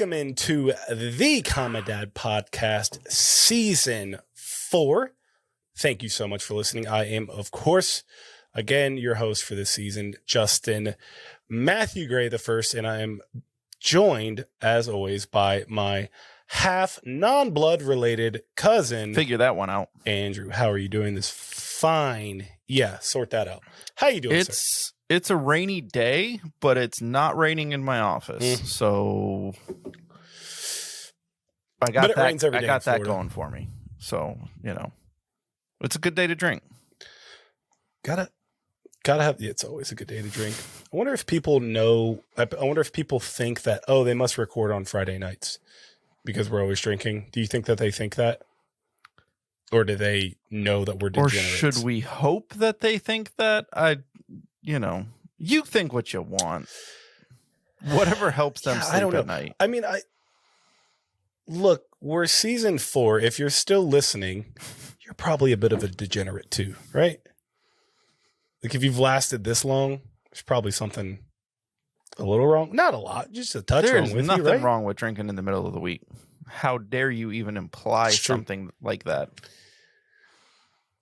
Welcome into the Common Dad Podcast, Season 4. Thank you so much for listening. I am, of course, again, your host for this season, Justin Matthew Gray the First, and I am joined, as always, by my half non-blood related cousin. Figure that one out. Andrew, how are you doing this fine? Yeah, sort that out. How you doing, sir? It's a rainy day, but it's not raining in my office. So I got that going for me. So, it's a good day to drink. Gotta have, it's always a good day to drink. I wonder if people know, I wonder if people think that, oh, they must record on Friday nights because we're always drinking. Do you think that they think that? Or do they know that we're degenerates? Or should we hope that they think that? You think what you want. Whatever helps them sleep at night. I mean, look, we're season 4. If you're still listening, you're probably a bit of a degenerate too, right? Like if you've lasted this long, there's probably something a little wrong. Not a lot, just a touch wrong with you, right? There's nothing wrong with drinking in the middle of the week. How dare you even imply something like that?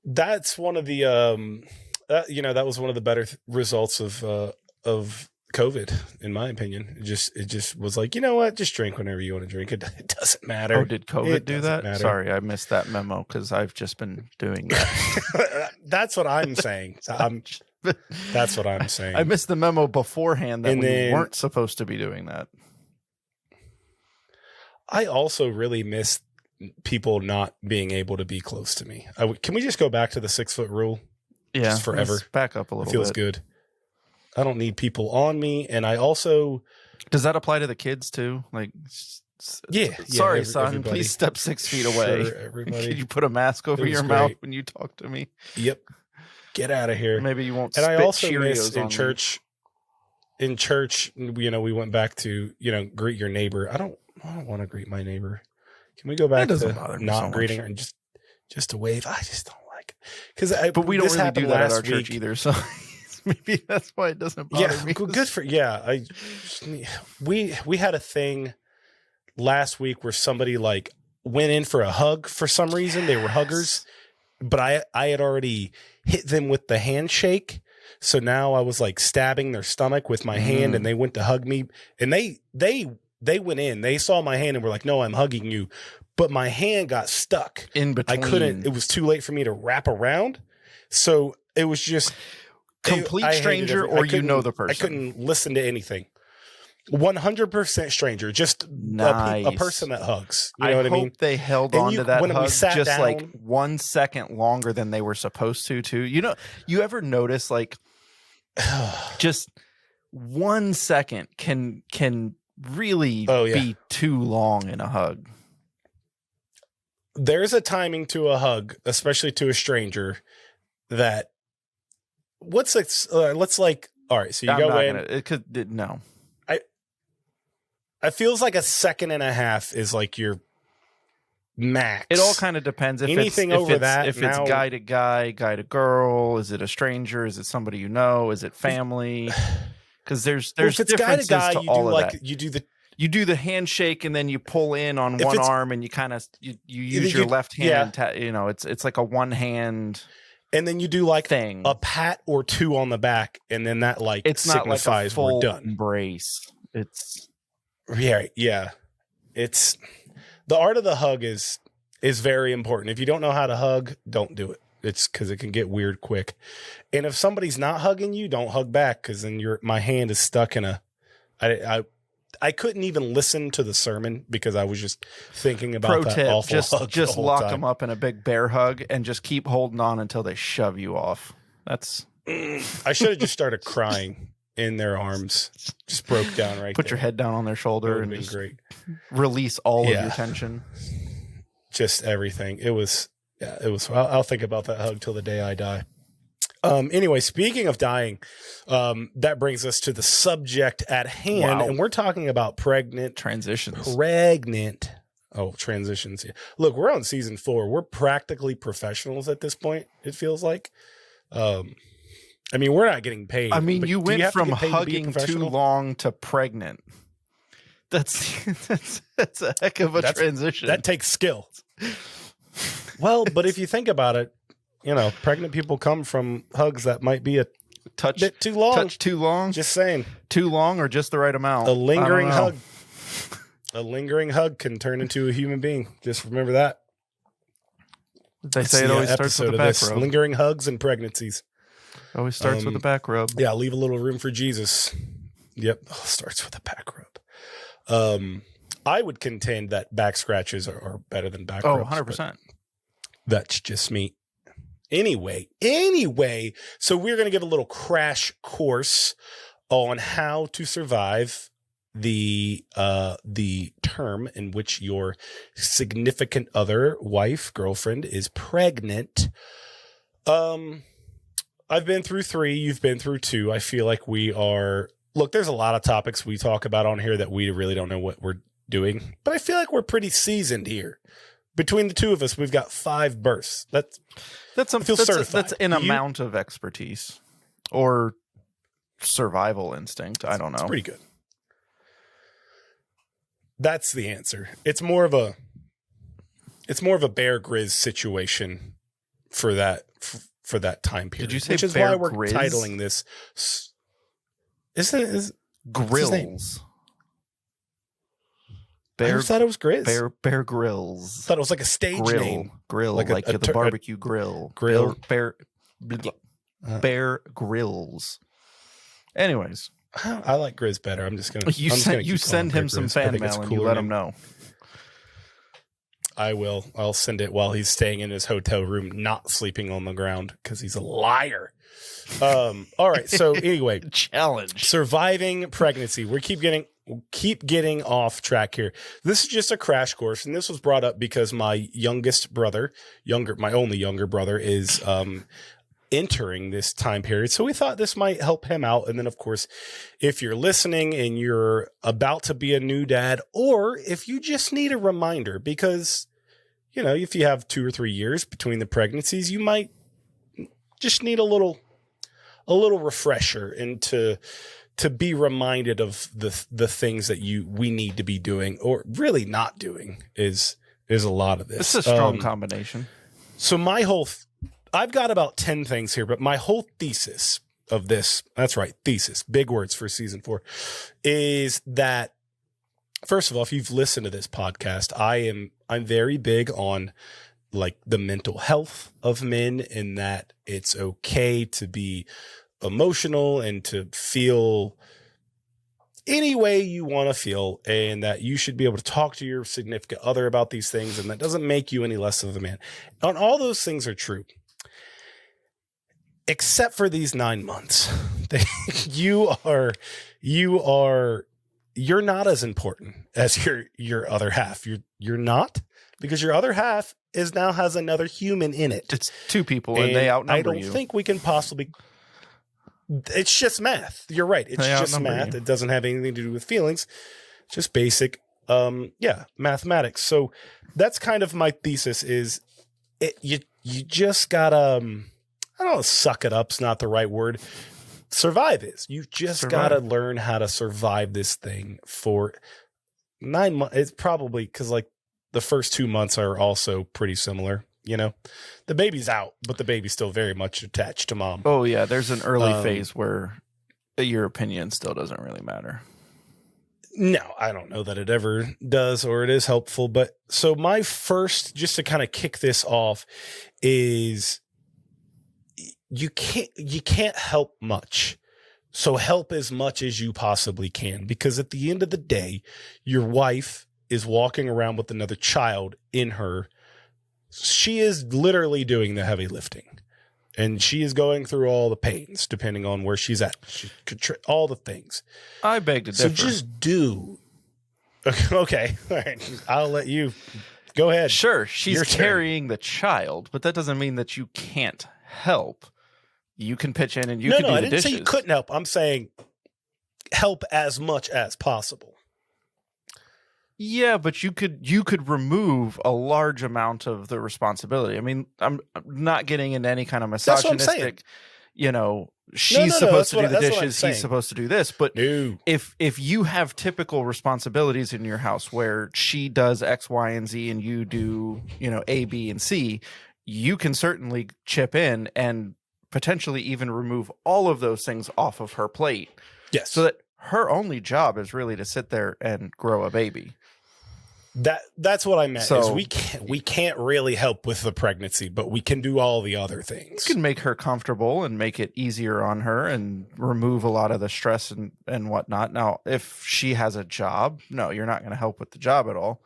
That's one of the that was one of the better results of COVID, in my opinion. It just was like, you know what? Just drink whenever you want to drink. It doesn't matter. Oh, did COVID do that? Matter. Sorry, I missed that memo because I've just been doing that. That's what I'm saying. That's what I'm saying. I missed the memo beforehand that we weren't supposed to be doing that. I also really miss people not being able to be close to me. Can we just go back to the 6-foot rule? Yeah, just forever. Back up a little bit. It feels good. I don't need people on me, and I also... Does that apply to the kids too? Like, sorry, son, everybody. Please step 6 feet away. Sure, everybody. Can you put a mask over your mouth when you talk to me? Yep. Get out of here. Maybe you won't. And spit I also Cheerios miss in church. Me. In church, we went back to greet your neighbor. I don't want to greet my neighbor. Can we go back to not greeting her and just to wave? I just don't like it but we don't really do that at our church either. So maybe that's why it doesn't bother me. Good for we had a thing last week where somebody like went in for a hug for some reason. They were huggers, but I had already hit them with the handshake. So now I was like stabbing their stomach with my hand, and they went to hug me, and they went in. They saw my hand and were like, "No, I'm hugging you," but my hand got stuck in between. I couldn't. It was too late for me to wrap around, so it was just complete stranger, or the person. I couldn't listen to anything. 100% stranger, just a person that hugs. You know what I mean? They held on to that hug just like 1 second longer than they were supposed to. Too. You ever notice like just 1 second can really be too long in a hug? There's a timing to a hug, especially to a stranger. That let's all right. So you go in. No. It feels like a second and a half is like your max. It all kind of depends. If it's guy to guy, guy to girl, is it a stranger? Is it somebody you know? Is it family? Because there's if it's differences guy to guy, to all of that. You do the handshake and then you pull in on one arm and you kind of you use your left hand. It's like a one hand. And then you do like thing. A pat or two on the back, and then that it's signifies not like a full we're done. Embrace. It's It's the art of the hug is very important. If you don't know how to hug, don't do it. It's because it can get weird quick. And if somebody's not hugging you, don't hug back, because then my hand is stuck in I couldn't even listen to the sermon because I was just thinking about that awful hug. Just lock them up in a big bear hug and just keep holding on until they shove you off. I should have just started crying in their arms. Just broke down right Put your head down on their shoulder and just release all of your tension. Just everything. It was I'll think about that hug till the day I die. Anyway, speaking of dying, that brings us to the subject at hand, and we're talking about transitions. Transitions. Yeah. Look, we're on season 4. We're practically professionals at this point. It feels like. I mean, we're not getting paid. I mean, you went from hugging too long to pregnant. That's a heck of a transition. That takes skill. Well, but if you think about it, pregnant people come from hugs that might be a bit too long. Touch too long? Just saying. Too long or just the right amount? A lingering hug. A lingering hug can turn into a human being. Just remember that. They say it always starts with a back rub. Lingering hugs and pregnancies. Always starts with a back rub. Yeah, leave a little room for Jesus. Yep, starts with a back rub. I would contend that back scratches are better than back rubs. 100%. That's just me. Anyway, so we're going to give a little crash course on how to survive the term in which your significant other, wife, girlfriend is pregnant. I've been through 3, you've been through 2. I feel like there's a lot of topics we talk about on here that we really don't know what we're doing, but I feel like we're pretty seasoned here. Between the two of us, we've got 5 births. That's an amount of expertise or survival instinct. I don't know. It's pretty good. That's the answer. It's more of a Bear Grylls situation for that time period. Did you say which is Bear why we're Grylls? titling this? Is Grills? I thought it was Grizz. Bear Grylls. I thought it was like a stage name. Grill, like the barbecue grill. Bear Grylls. Anyways. I like Grizz better. I'm just going to... You send him some fan mail and you let him know. I will. I'll send it while he's staying in his hotel room, not sleeping on the ground, because he's a liar. All right. So anyway. Challenge. Surviving pregnancy. We keep getting off track here. This is just a crash course, and this was brought up because my my only younger brother is entering this time period. So we thought this might help him out. And then, of course, if you're listening and you're about to be a new dad, or if you just need a reminder, because, if you have 2 or 3 years between the pregnancies, you might just need a little refresher and to be reminded of the things that we need to be doing, or really not doing is a lot of this. It's a strong combination. So I've got about 10 things here, but my whole thesis of this, that's right, thesis, big words for season 4, is that, first of all, if you've listened to this podcast, I'm very big on like the mental health of men, and that it's okay to be emotional and to feel any way you want to feel, and that you should be able to talk to your significant other about these things, and that doesn't make you any less of a man. And all those things are true, except for these 9 months. You're not as important as your other half. You're not, because your other half now has another human in it. It's 2 people, and they outnumber you. I don't think we can possibly. It's just math. You're right. It's just math. It doesn't have anything to do with feelings. It's just basic, mathematics. So that's kind of my thesis. Is you just gotta. I don't know. Suck it up's not the right word. Survive is. You just gotta learn how to survive this thing for 9 months. It's probably because like the first 2 months are also pretty similar. The baby's out, but the baby's still very much attached to mom. Oh yeah, there's an early phase where your opinion still doesn't really matter. No, I don't know that it ever does, or it is helpful. But so my first, just to kind of kick this off, is you can't help much. So help as much as you possibly can, because at the end of the day, your wife is walking around with another child in her. She is literally doing the heavy lifting, and she is going through all the pains depending on where she's at. All the things. I beg to differ. So just do. Okay. All right. I'll let you go ahead. Sure. She's carrying the child, but that doesn't mean that you can't help. You can pitch in and you can do the dishes. No, I didn't say you couldn't help. I'm saying help as much as possible. Yeah, but you could remove a large amount of the responsibility. I mean, I'm not getting into any kind of misogynistic, she's supposed to do the dishes, he's supposed to do this. But no. if you have typical responsibilities in your house where she does X, Y, and Z and you do, A, B, and C, you can certainly chip in and potentially even remove all of those things off of her plate. Yes. So that her only job is really to sit there and grow a baby. That's what I meant. So, is we can't really help with the pregnancy, but we can do all the other things. You can make her comfortable and make it easier on her and remove a lot of the stress and whatnot. Now, if she has a job, no, you're not going to help with the job at all.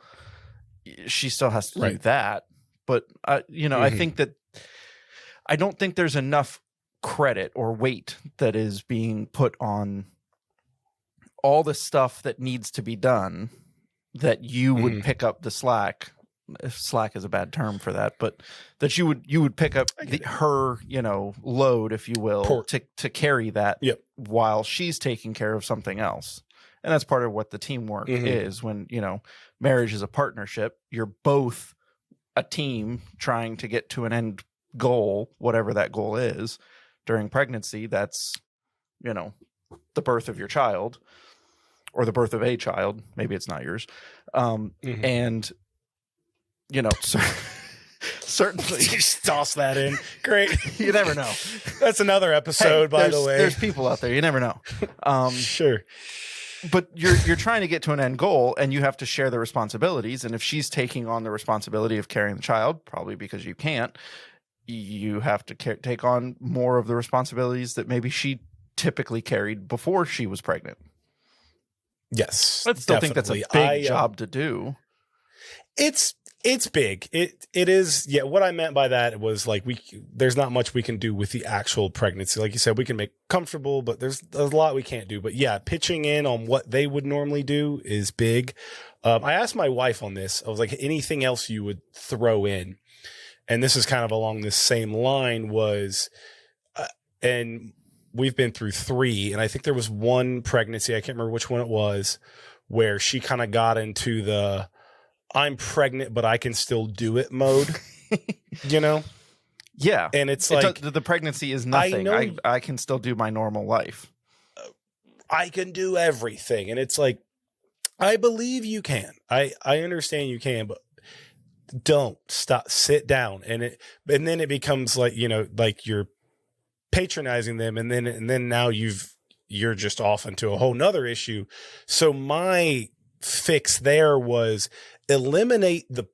She still has to do that. But I think that I don't think there's enough credit or weight that is being put on all the stuff that needs to be done, that you would pick up the slack. Slack is a bad term for that, but that you would pick up her, load, if you will, to carry that while she's taking care of something else. And that's part of what the teamwork is. When, marriage is a partnership, you're both a team trying to get to an end goal, whatever that goal is. During pregnancy, that's, the birth of your child. Or the birth of a child. Maybe it's not yours. And, certainly. Just toss that in. Great. You never know. That's another episode, by the way. There's people out there. You never know. Sure. But you're trying to get to an end goal, and you have to share the responsibilities. And if she's taking on the responsibility of carrying the child, probably because you can't, you have to take on more of the responsibilities that maybe she typically carried before she was pregnant. Yes, I still think that's a big job to do. It's big. It is. Yeah. What I meant by that was like there's not much we can do with the actual pregnancy. Like you said, we can make comfortable, but there's a lot we can't do. But yeah, pitching in on what they would normally do is big. I asked my wife on this. I was like, anything else you would throw in? And this is kind of along this same line was, and we've been through 3, and I think there was one pregnancy, I can't remember which one it was, where she kind of got into the I'm pregnant, but I can still do it mode, Yeah. And it's like the pregnancy is nothing. I can still do my normal life. I can do everything. And it's like, I believe you can. I understand you can, but don't stop, sit down. And then it becomes like, like you're patronizing them, and then now you're just off into a whole nother issue. So my fix there was eliminate the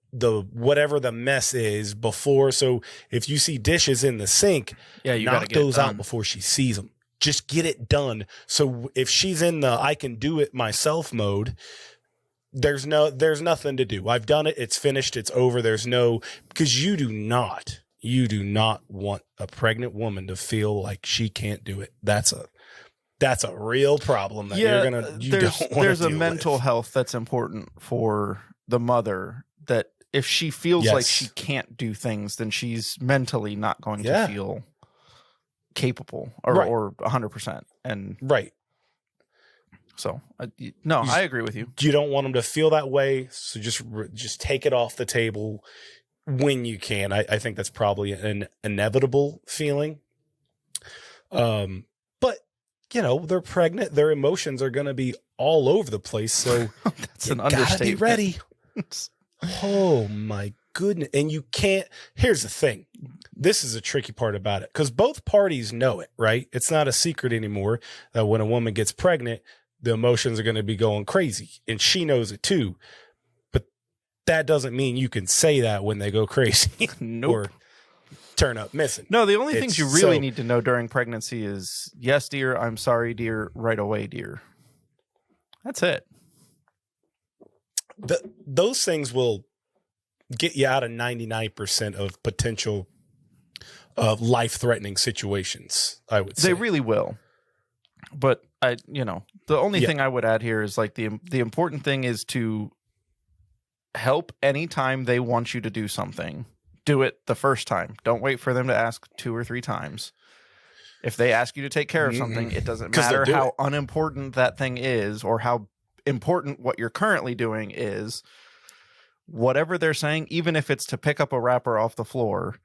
whatever the mess is before. So if you see dishes in the sink, you knock those out before she sees them. Just get it done. So if she's in the I can do it myself mode, there's nothing to do. I've done it. It's finished. It's over. Because you do not want a pregnant woman to feel like she can't do it. That's a real problem that there's a mental health that's important for the mother, that if she feels like she can't do things, then she's mentally not going to feel capable or 100%. And right. So I agree with you. You don't want them to feel that way. So just take it off the table when you can. I think that's probably an inevitable feeling. But they're pregnant. Their emotions are going to be all over the place. So that's an understatement. Be ready. Oh my goodness. And you can't, here's the thing. This is a tricky part about it, because both parties know it, right? It's not a secret anymore that when a woman gets pregnant, the emotions are going to be going crazy, and she knows it too. But that doesn't mean you can say that when they go crazy. Nope. Or turn up missing. No, the only things you really need to know during pregnancy is, yes, dear, I'm sorry, dear, right away, dear. That's it. Those things will get you out of 99% of potential life-threatening situations, I would say. They really will. But the only thing I would add here is like the important thing is to help anytime they want you to do something. Do it the first time. Don't wait for them to ask 2 or 3 times. If they ask you to take care of something, it doesn't matter how unimportant that thing is or how important what you're currently doing is. Whatever they're saying, even if it's to pick up a wrapper off the floor,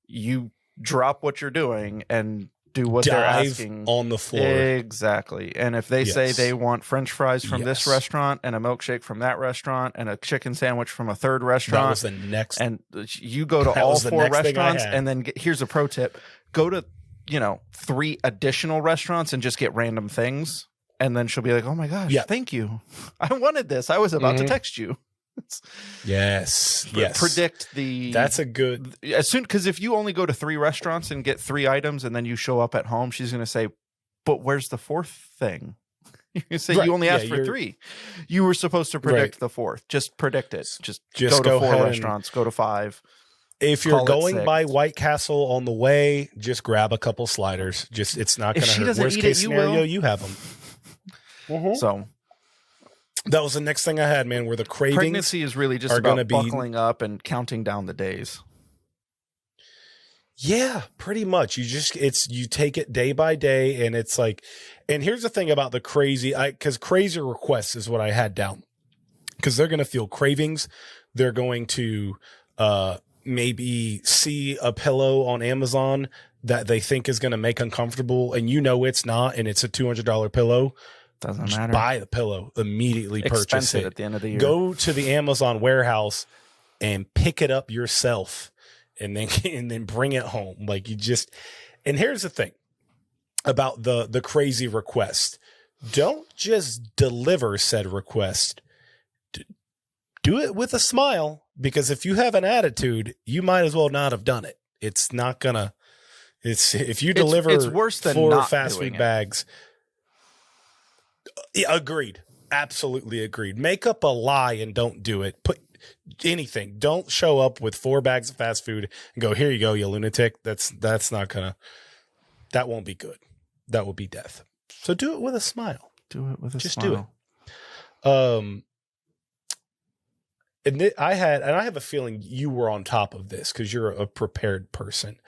you drop what you're doing and do what they're asking on the floor. Exactly. And if they say they want French fries from this restaurant and a milkshake from that restaurant and a chicken sandwich from a third restaurant, that was the next. And you go to all 4 restaurants, and then here's a pro tip: go to 3 additional restaurants and just get random things, and then she'll be like, "Oh my gosh, thank you! I wanted this. I was about to text you." Yes. Predict the. That's a good. As soon because if you only go to 3 restaurants and get 3 items, and then you show up at home, she's going to say, "But where's the 4th thing?" You say you only asked for 3. You were supposed to predict the 4th. Just predict it. Just go to 4 restaurants. Go to 5. If you're going by White Castle on the way, just grab a couple sliders. It's not going to hurt. Worst case scenario, you have them. So. That was the next thing I had, man, where the cravings pregnancy is really just about buckling up and counting down the days. Yeah, pretty much. You take it day by day, and it's like, and here's the thing about the because crazy requests is what I had down, because they're going to feel cravings. They're going to maybe see a pillow on Amazon that they think is going to make uncomfortable, and it's not, and it's a $200 pillow. Doesn't matter. Buy the pillow, immediately purchase it at the end of the year. Go to the Amazon warehouse and pick it up yourself, and then bring it home. Like and here's the thing about the crazy request. Don't just deliver said request. Do it with a smile, because if you have an attitude, you might as well not have done it. It's not gonna. If you deliver it's worse than 4 not fast doing food it. bags. Yeah, agreed. Absolutely agreed. Make up a lie and don't do it. Put anything. Don't show up with 4 bags of fast food and go, "Here you go, you lunatic." That's not gonna. That won't be good. That will be death. So do it with a smile. Do it with a Just smile. do it. And I have a feeling you were on top of this because you're a prepared person.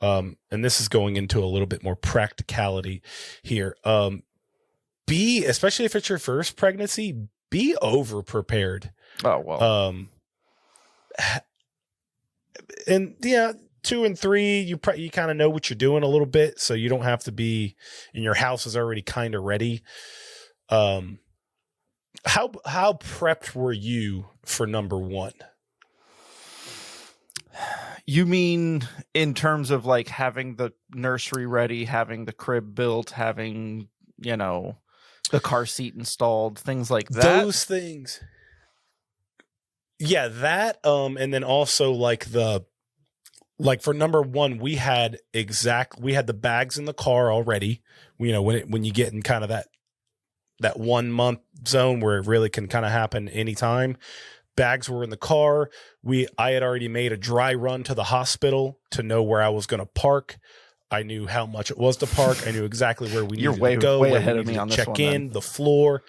And this is going into a little bit more practicality here. Especially if it's your first pregnancy, be over prepared. Oh, well. And 2 and 3, you kind of know what you're doing a little bit, so you don't have to be, and your house is already kind of ready. How prepped were you for number 1? You mean in terms of like having the nursery ready, having the crib built, having, the car seat installed, things like that? Those things. Yeah, that and then also for number 1, we had the bags in the car already. When you get in kind of that 1 month zone where it really can kind of happen anytime. Bags were in the car. I had already made a dry run to the hospital to know where I was going to park. I knew how much it was to park. I knew exactly where we needed to go, way where ahead we of me needed on to this check one, in, the floor.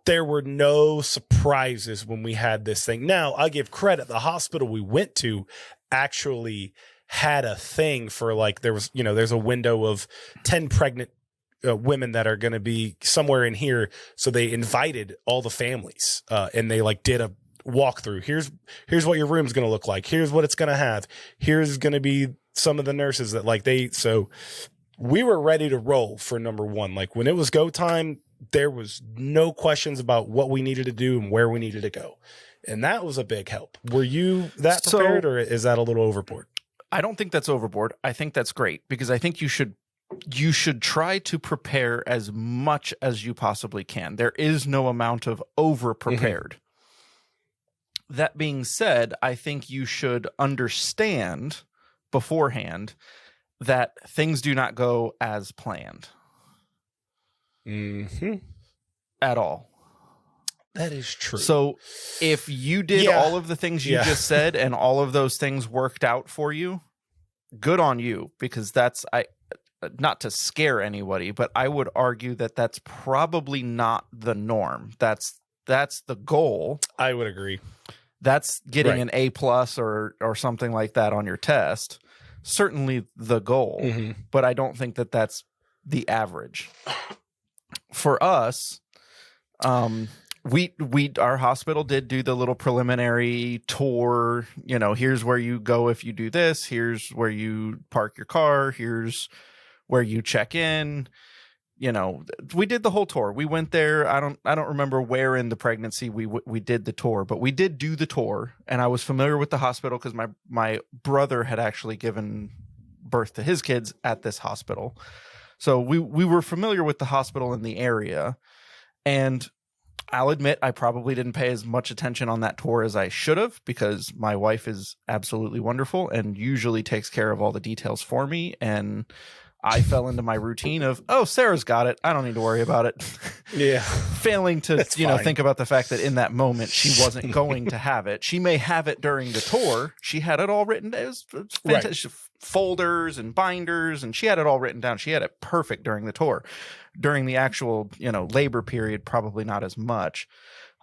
There were no surprises when we had this thing. Now, I give credit. The hospital we went to actually had a thing for there's a window of 10 pregnant women that are going to be somewhere in here. So they invited all the families and they did a walkthrough. Here's what your room's going to look like. Here's what it's going to have. Here's going to be some of the nurses that so we were ready to roll for number 1. When it was go time, there was no questions about what we needed to do and where we needed to go. And that was a big help. Were you that prepared, or is that a little overboard? I don't think that's overboard. I think that's great, because I think you should try to prepare as much as you possibly can. There is no amount of over prepared. Mm-hmm. That being said, I think you should understand beforehand that things do not go as planned. Mm-hmm. At all. That is true. So if you did all of the things you just said and all of those things worked out for you, good on you, because not to scare anybody, but I would argue that that's probably not the norm. That's the goal. I would agree. That's getting an A+ or something like that on your test. Certainly the goal, but I don't think that that's the average. For us, our hospital did do the little preliminary tour. Here's where you go if you do this. Here's where you park your car. Here's where you check in. You know, we did the whole tour. We went there. I don't remember where in the pregnancy we did the tour, but we did do the tour. And I was familiar with the hospital because my brother had actually given birth to his kids at this hospital. So we were familiar with the hospital in the area. And I'll admit I probably didn't pay as much attention on that tour as I should have, because my wife is absolutely wonderful and usually takes care of all the details for me. And I fell into my routine of, oh, Sarah's got it, I don't need to worry about it. Yeah. Failing to, think about the fact that in that moment she wasn't going to have it. She may have it during the tour. She had it all written. It was fantastic. Right. Folders and binders, and she had it all written down. She had it perfect during the tour. During the actual, labor period, probably not as much.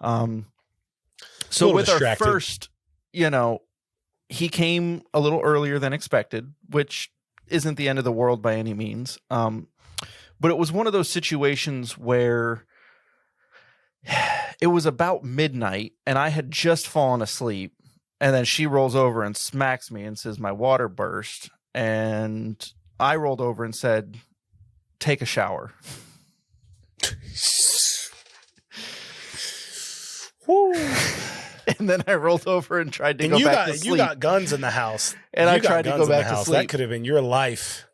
So with distracted. Our first, he came a little earlier than expected, which isn't the end of the world by any means. But it was one of those situations where it was about midnight and I had just fallen asleep, and then she rolls over and smacks me and says, my water burst. And I rolled over and said, take a shower. Woo. And then I rolled over and tried to go back to sleep. You got guns in the house. And I tried to go back to sleep. That could have been your life.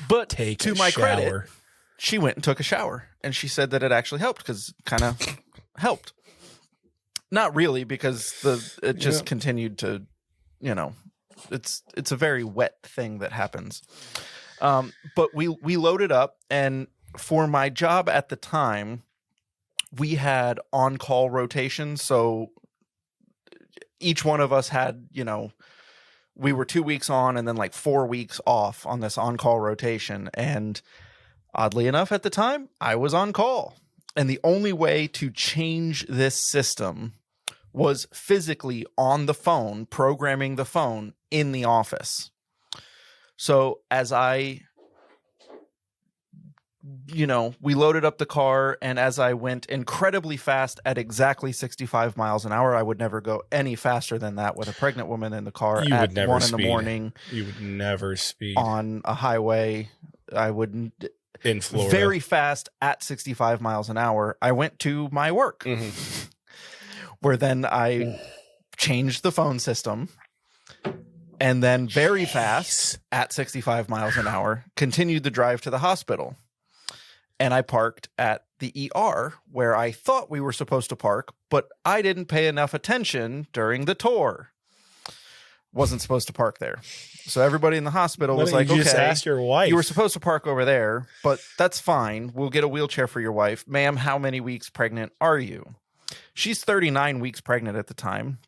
But to my credit, she went and took a shower. And she said that it actually helped, because kind of helped. Not really, because it just continued to, it's a very wet thing that happens. But we loaded up, and for my job at the time, we had on-call rotations. So each one of us had, we were 2 weeks on and then like 4 weeks off on this on-call rotation. And oddly enough, at the time, I was on call. And the only way to change this system was physically on the phone, programming the phone in the office. So as we loaded up the car, and as I went incredibly fast at exactly 65 miles an hour, I would never go any faster than that with a pregnant woman in the car at 1 in the morning. You would never speed on a highway. I wouldn't. In Florida. Very fast at 65 miles an hour. I went to my work, where then I changed the phone system. And then very fast at 65 miles an hour, continued the drive to the hospital. And I parked at the ER where I thought we were supposed to park, but I didn't pay enough attention during the tour. Wasn't supposed to park there. So everybody in the hospital was like, okay, just ask your wife. You were supposed to park over there, but that's fine. We'll get a wheelchair for your wife. Ma'am, how many weeks pregnant are you? She's 39 weeks pregnant at the time.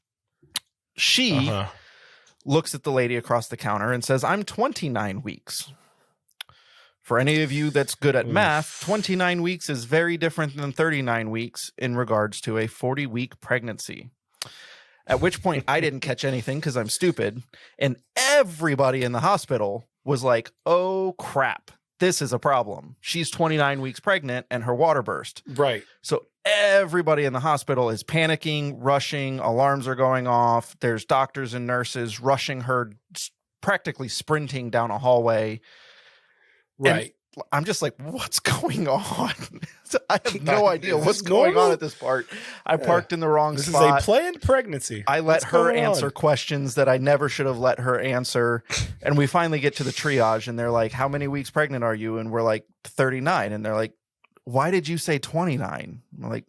She looks at the lady across the counter and says, I'm 29 weeks. For any of you that's good at math, 29 weeks is very different than 39 weeks in regards to a 40-week pregnancy. At which point I didn't catch anything because I'm stupid. And everybody in the hospital was like, oh, crap, this is a problem. She's 29 weeks pregnant and her water burst. Right. So everybody in the hospital is panicking, rushing. Alarms are going off. There's doctors and nurses rushing her, practically sprinting down a hallway. Right. And I'm just like, what's going on? I have no idea what's going on at this part. I parked in the wrong spot. This is a planned pregnancy. I let her answer questions that I never should have let her answer. And we finally get to the triage, and they're like, how many weeks pregnant are you? And we're like, 39. And they're like, why did you say 29? I'm like,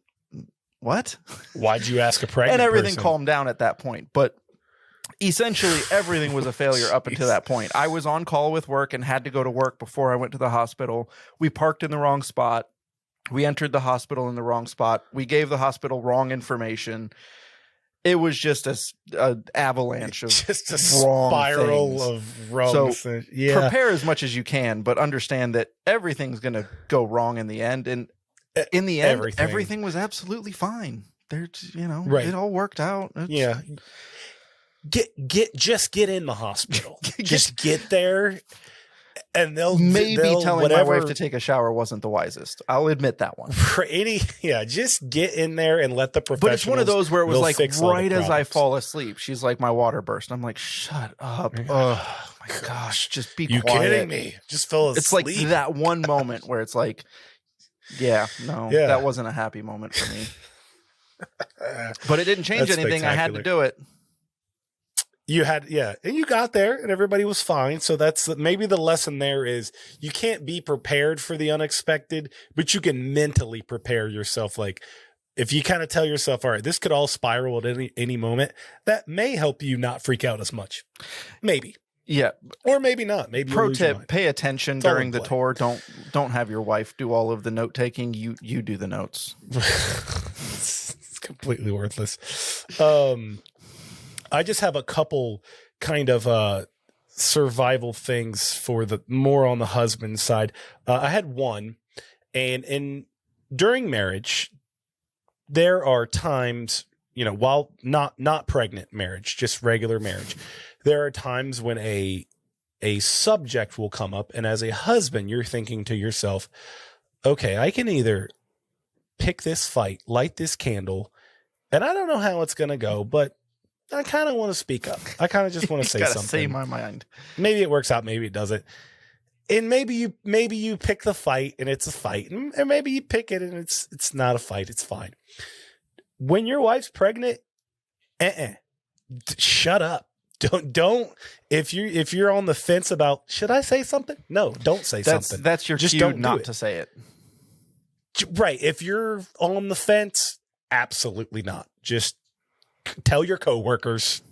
what? Why'd you ask a pregnant And everything person? Calmed down at that point. But essentially, everything was a failure up until that point. I was on call with work and had to go to work before I went to the hospital. We parked in the wrong spot. We entered the hospital in the wrong spot. We gave the hospital wrong information. It was just a avalanche of just a wrong spiral things. Of wrong things. Yeah. Prepare as much as you can, but understand that everything's going to go wrong in the end. And in the end, everything was absolutely fine. Right. It all worked out. Yeah. Just get in the hospital. Just get there, and they'll telling my wife to take a shower wasn't the wisest. I'll admit that one. Just get in there and let the professionals. But it's one of those where it was like right as I fall asleep, she's like, my water burst. I'm like, shut up. my gosh, just be you quiet. Kidding me? Just fell asleep. It's like that one moment where it's like, that wasn't a happy moment for me. But it didn't change anything. I had to do it. You had, and you got there and everybody was fine. So that's maybe the lesson there is you can't be prepared for the unexpected, but you can mentally prepare yourself. Like if you kind of tell yourself, all right, this could all spiral at any moment, that may help you not freak out as much. Maybe. Yeah. Or maybe not. Maybe pro tip, pay attention during the tour. Don't have your wife do all of the note taking. You do the notes. It's completely worthless. I just have a couple kind of survival things for the more on the husband side. I had one, and during marriage, there are times, while not pregnant marriage, just regular marriage, there are times when a subject will come up, and as a husband, you're thinking to yourself, okay, I can either pick this fight, light this candle, and I don't know how it's going to go, but I kind of want to speak up. I kind of just want to say something. Say my mind. Maybe it works out. Maybe it doesn't. And maybe you pick the fight and it's a fight, and maybe you pick it and it's not a fight. It's fine. When your wife's pregnant, shut up. Don't. If you're on the fence about should I say something? No, don't say something. That's your just cue don't not to say it. Right. If you're on the fence, absolutely not. Just tell your coworkers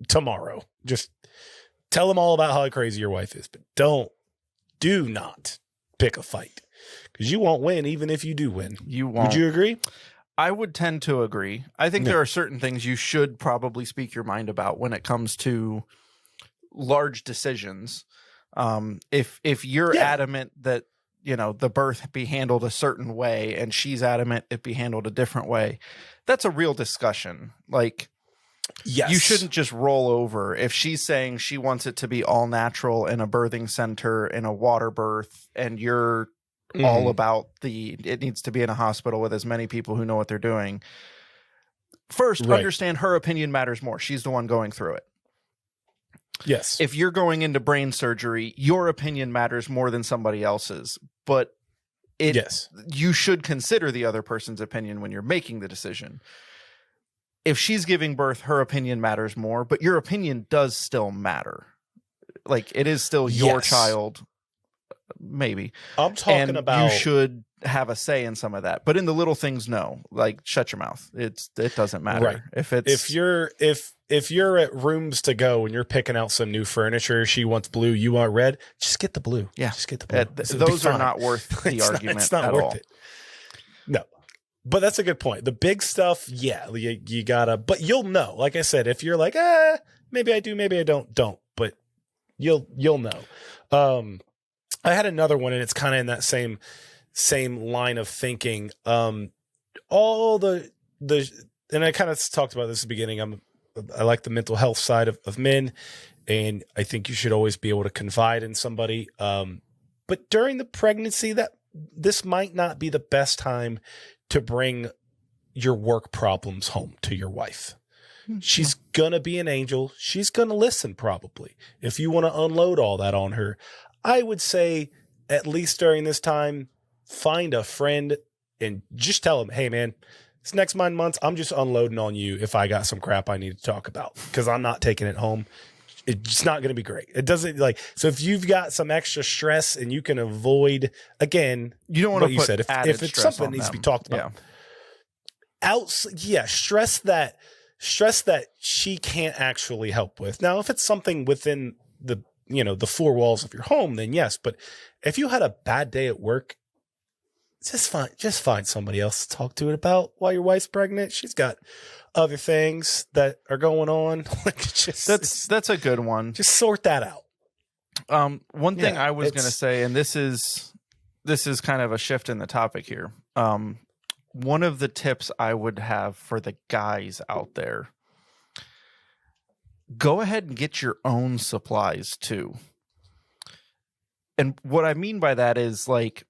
tomorrow. Just tell them all about how crazy your wife is, but do not pick a fight because you won't win even if you do win. You won't. Would you agree? I would tend to agree. I think there are certain things you should probably speak your mind about when it comes to large decisions. If you're adamant that the birth be handled a certain way and she's adamant it be handled a different way, that's a real discussion. Like, yes, you shouldn't just roll over. If she's saying she wants it to be all natural in a birthing center in a water birth, and you're all about it needs to be in a hospital with as many people who know what they're doing. First, understand her opinion matters more. She's the one going through it. Yes. If you're going into brain surgery, your opinion matters more than somebody else's. But you should consider the other person's opinion when you're making the decision. If she's giving birth, her opinion matters more, but your opinion does still matter. Like, it is still your child, maybe. I'm talking about you should have a say in some of that. But in the little things, no. Like, shut your mouth. It doesn't matter. Right. If you're at Rooms to Go and you're picking out some new furniture, she wants blue, you want red, just get the blue. Yeah, just get the blue. Those are not worth the argument. It's not worth it. No. But that's a good point. The big stuff, you gotta, but you'll know. Like I said, if you're like, maybe I do, maybe I don't, but you'll know. I had another one, and it's kind of in that same line of thinking. All the and I kind of talked about this at the beginning. I like the mental health side of men, and I think you should always be able to confide in somebody. But during the pregnancy, this might not be the best time to bring your work problems home to your wife. She's going to be an angel. She's going to listen probably. If you want to unload all that on her, I would say at least during this time, find a friend and just tell them, hey man, this next 9 months, I'm just unloading on you if I got some crap I need to talk about because I'm not taking it home. It's not going to be great. It doesn't so if you've got some extra stress and you can avoid, again, you don't want to put if it's something that needs to be talked about. Stress that she can't actually help with. Now, if it's something within the four walls of your home, then yes. But if you had a bad day at work, just find somebody else to talk to it about while your wife's pregnant. She's got other things that are going on. That's a good one. Just sort that out. One thing I was going to say, and this is kind of a shift in the topic here. One of the tips I would have for the guys out there, go ahead and get your own supplies too. And what I mean by that is, like,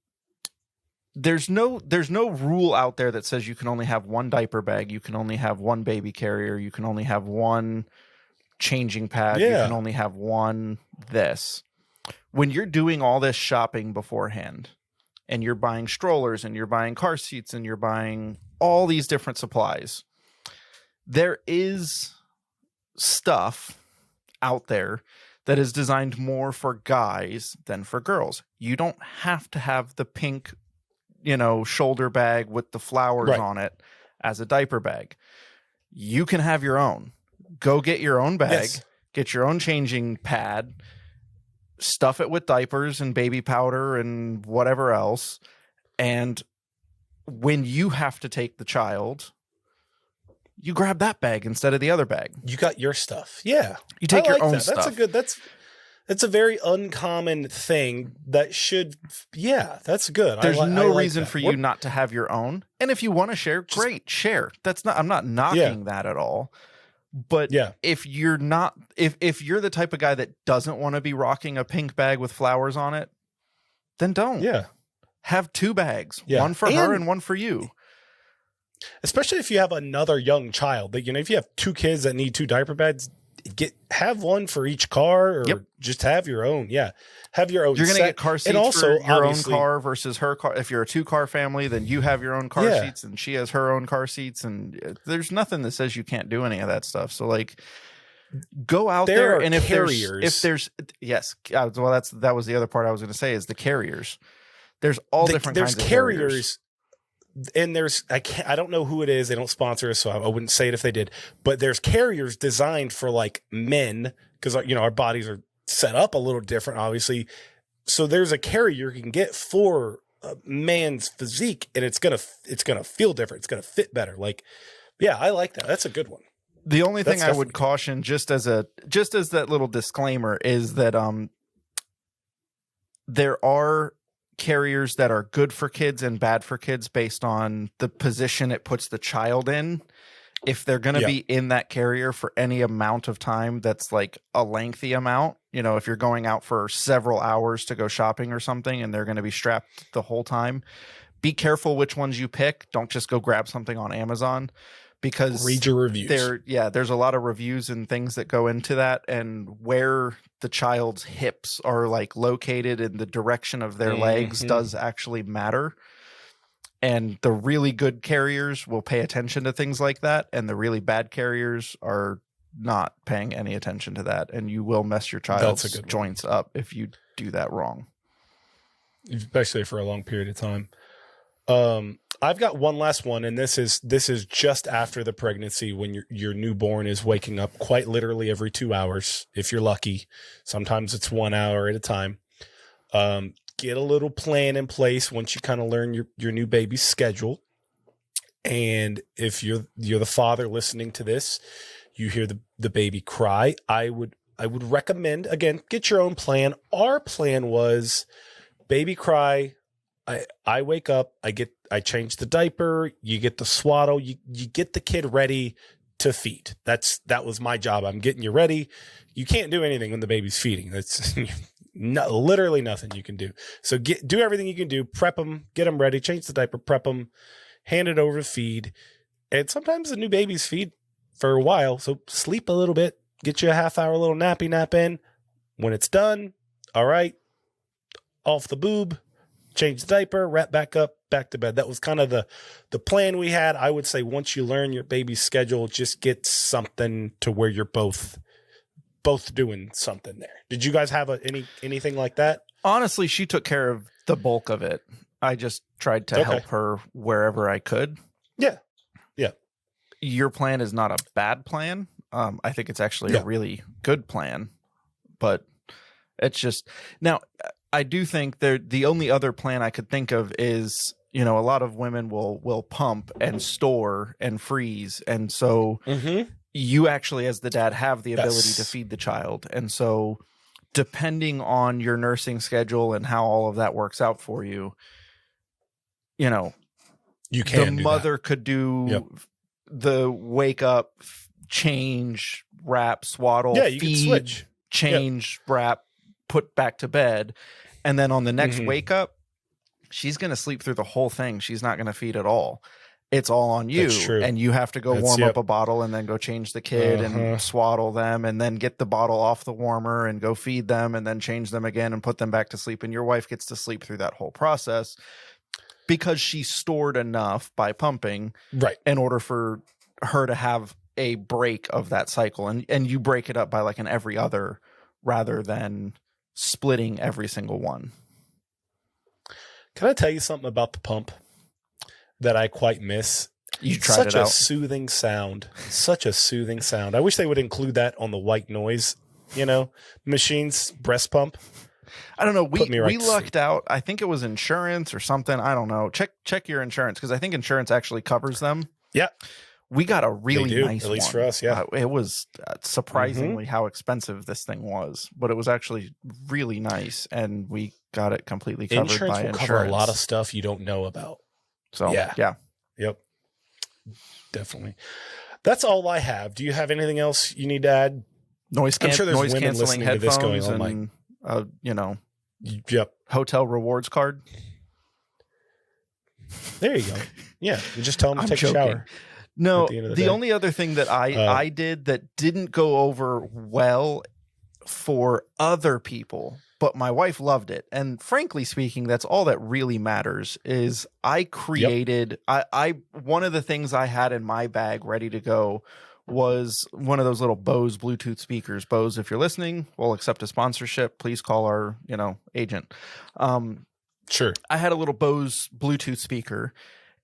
there's no rule out there that says you can only have one diaper bag, you can only have one baby carrier, you can only have one changing pad. You can only have one this. When you're doing all this shopping beforehand and you're buying strollers and you're buying car seats and you're buying all these different supplies, there is stuff out there that is designed more for guys than for girls. You don't have to have the pink, shoulder bag with the flowers on it as a diaper bag. You can have your own. Go get your own bag, get your own changing pad, stuff it with diapers and baby powder and whatever else. And when you have to take the child, you grab that bag instead of the other bag. You got your stuff. Yeah. You take your own stuff. That's a very uncommon thing that should, that's good. There's no reason for you not to have your own. And if you want to share, great, share. I'm not knocking that at all. But if you're not, if you're the type of guy that doesn't want to be rocking a pink bag with flowers on it, then don't. Yeah. Have two bags, one for her and one for you. Especially if you have another young child, that if you have two kids that need two diaper bags, have one for each car, or just have your own. Yeah, have your own. You're going to get car seats for your own car versus her car. If you're a 2-car family, then you have your own car seats, and she has her own car seats. And there's nothing that says you can't do any of that stuff. So go out there, and if there's well, that was the other part I was going to say is the carriers. There's all different kinds of carriers. And I don't know who it is. They don't sponsor us, so I wouldn't say it if they did. But there's carriers designed for men, because our bodies are set up a little different, obviously. So there's a carrier you can get for a man's physique, and it's gonna feel different. It's gonna fit better. I like that. That's a good one. The only thing I would caution, just as that little disclaimer, is that there are carriers that are good for kids and bad for kids based on the position it puts the child in. If they're going to be in that carrier for any amount of time that's a lengthy amount, if you're going out for several hours to go shopping or something and they're going to be strapped the whole time, be careful which ones you pick. Don't just go grab something on Amazon, because read your reviews. There's a lot of reviews and things that go into that, and where the child's hips are located in the direction of their legs does actually matter. And the really good carriers will pay attention to things like that, and the really bad carriers are not paying any attention to that, and you will mess your child's joints up if you do that wrong, especially for a long period of time. I've got one last one, and this is just after the pregnancy, when your newborn is waking up quite literally every 2 hours, if you're lucky. Sometimes it's 1 hour at a time. Get a little plan in place once you kind of learn your new baby's schedule. And if you're the father listening to this, you hear the baby cry, I would recommend, again, get your own plan. Our plan was baby cry. I wake up, I change the diaper, you get the swaddle, you get the kid ready to feed. That was my job. I'm getting you ready. You can't do anything when the baby's feeding. That's literally nothing you can do. So do everything you can do, prep them, get them ready, change the diaper, prep them, hand it over to feed. And sometimes the new babies feed for a while. So sleep a little bit, get you a half-hour little nappy nap in. When it's done, all right, off the boob, change the diaper, wrap back up, back to bed. That was kind of the plan we had. I would say once you learn your baby's schedule, just get something to where you're both doing something there. Did you guys have anything like that? Honestly, she took care of the bulk of it. I just tried to help her wherever I could. Yeah. Your plan is not a bad plan. I think it's actually a really good plan, but it's just now. I do think the only other plan I could think of is, a lot of women will pump and store and freeze. And so you actually, as the dad, have the ability to feed the child. And so depending on your nursing schedule and how all of that works out for you, the mother could do the wake up, change, wrap, swaddle, you can switch, change, wrap, put back to bed. And then on the next wake up, she's going to sleep through the whole thing. She's not going to feed at all. it's all on you. That's true. And you have to go warm up a bottle and then go change the kid and swaddle them and then get the bottle off the warmer and go feed them and then change them again and put them back to sleep. And your wife gets to sleep through that whole process because she stored enough by pumping in order for her to have a break of that cycle. And you break it up by like an every other rather than splitting every single one. Can I tell you something about the pump that I quite miss? You tried it out. Soothing sound. Such a soothing sound. I wish they would include that on the white noise, machines, breast pump. I don't know. We lucked out. I think it was insurance or something. I don't know. Check your insurance because I think insurance actually covers them. Yeah. We got a really nice one. At least for us, yeah. It was surprisingly how expensive this thing was, but it was actually really nice, and we got it completely covered by insurance. Cover a lot of stuff you don't know about. So, yeah. Yep. Definitely. That's all I have. Do you have anything else you need to add? I'm sure there's women listening to this going on and, yep. hotel rewards card. There you go. Yeah. You just tell them to take a shower. No, the only other thing that I did that didn't go over well for other people, but my wife loved it. And frankly speaking, that's all that really matters is I created, one of the things I had in my bag ready to go was one of those little Bose Bluetooth speakers. Bose, if you're listening, we'll accept a sponsorship. Please call our, agent. Sure. I had a little Bose Bluetooth speaker.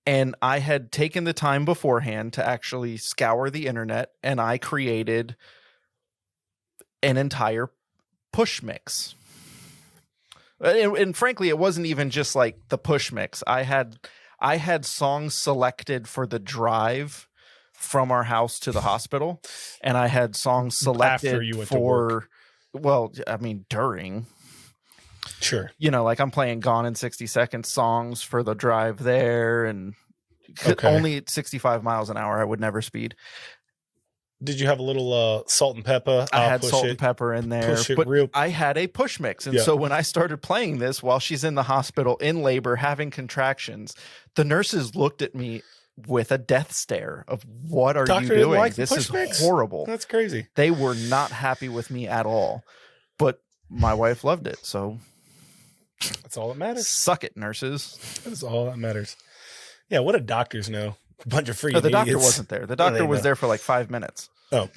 And I had taken the time beforehand to actually scour the internet, and I created an entire push mix. And frankly, it wasn't even just like the push mix. I had songs selected for the drive from our house to the hospital, and I had songs selected after you went to work. During. Sure. Like I'm playing Gone in 60 Seconds songs for the drive there, and only at 65 miles an hour. I would never speed. Did you have a little salt and pepper? I had salt and pepper in there, but I had a push mix. And so when I started playing this while she's in the hospital in labor, having contractions, the nurses looked at me with a death stare of what are you doing? Like this is horrible. That's crazy. They were not happy with me at all, but my wife loved it. So that's all that matters. Suck it, nurses. That's all that matters. Yeah, what do doctors know? A bunch of freaking the doctor wasn't there. The doctor was there for like 5 minutes. Oh.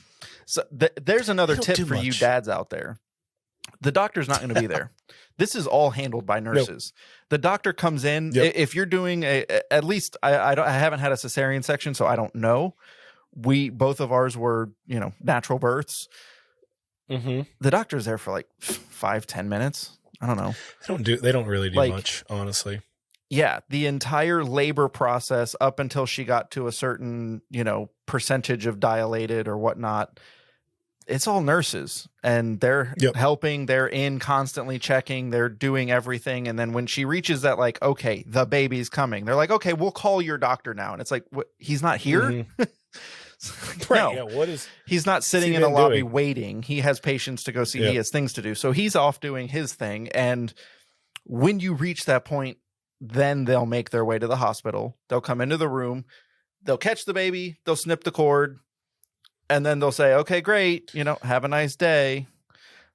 So there's another tip for you dads out there. The doctor's not going to be there. This is all handled by nurses. Nope. The doctor comes in. Yep. If you're doing at least I haven't had a cesarean section, so I don't know. Both of ours were, natural births. Mm-hmm. The doctor's there for like 5-10 minutes. I don't know. They don't really do much, honestly. Yeah, the entire labor process up until she got to a certain, percentage of dilated or whatnot, it's all nurses, and they're helping. They're in constantly checking. They're doing everything. And then when she reaches that, like, okay, the baby's coming, they're like, okay, we'll call your doctor now. And it's like, what? He's not here. Mm-hmm. Right. No, yeah, he's not sitting in a lobby waiting. He has patients to go see. He has things to do. So he's off doing his thing. And when you reach that point, then they'll make their way to the hospital. They'll come into the room. They'll catch the baby. They'll snip the cord. And then they'll say, okay, great. Have a nice day.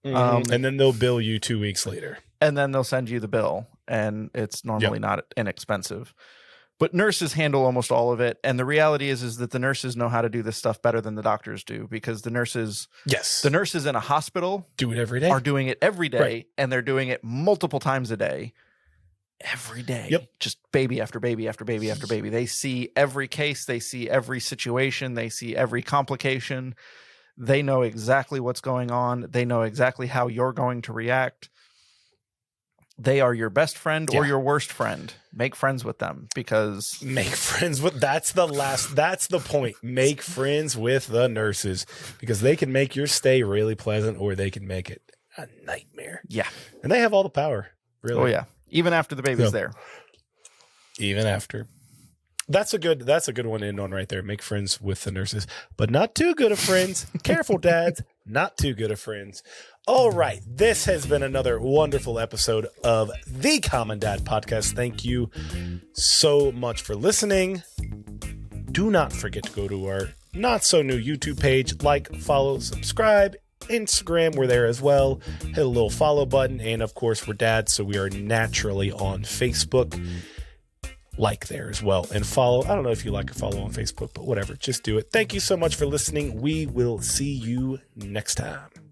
Mm-hmm. And then they'll bill you 2 weeks later. And then they'll send you the bill. And it's normally not inexpensive. But nurses handle almost all of it. And the reality is that the nurses know how to do this stuff better than the doctors do, because the nurses in a hospital do it every day. Are doing it every day, and they're doing it multiple times a day. Every day. Yep. Just baby after baby after baby after baby. They see every case, they see every situation, they see every complication. They know exactly what's going on. They know exactly how you're going to react. They are your best friend or your worst friend. Make friends with them, because that's the point. Make friends with the nurses, because they can make your stay really pleasant, or they can make it a nightmare. Yeah. And they have all the power. Really. Oh yeah. Even after the baby's there. Even after. That's a good one to end on right there. Make friends with the nurses, but not too good of friends. Careful, dads. Not too good of friends. All right. This has been another wonderful episode of the Common Dad Podcast. Thank you so much for listening. Do not forget to go to our not so new YouTube page, like, follow, subscribe. Instagram, we're there as well. Hit a little follow button. And of course, we're dads, so we are naturally on Facebook. Like there as well. And follow. I don't know if you like or follow on Facebook, but whatever. Just do it. Thank you so much for listening. We will see you next time.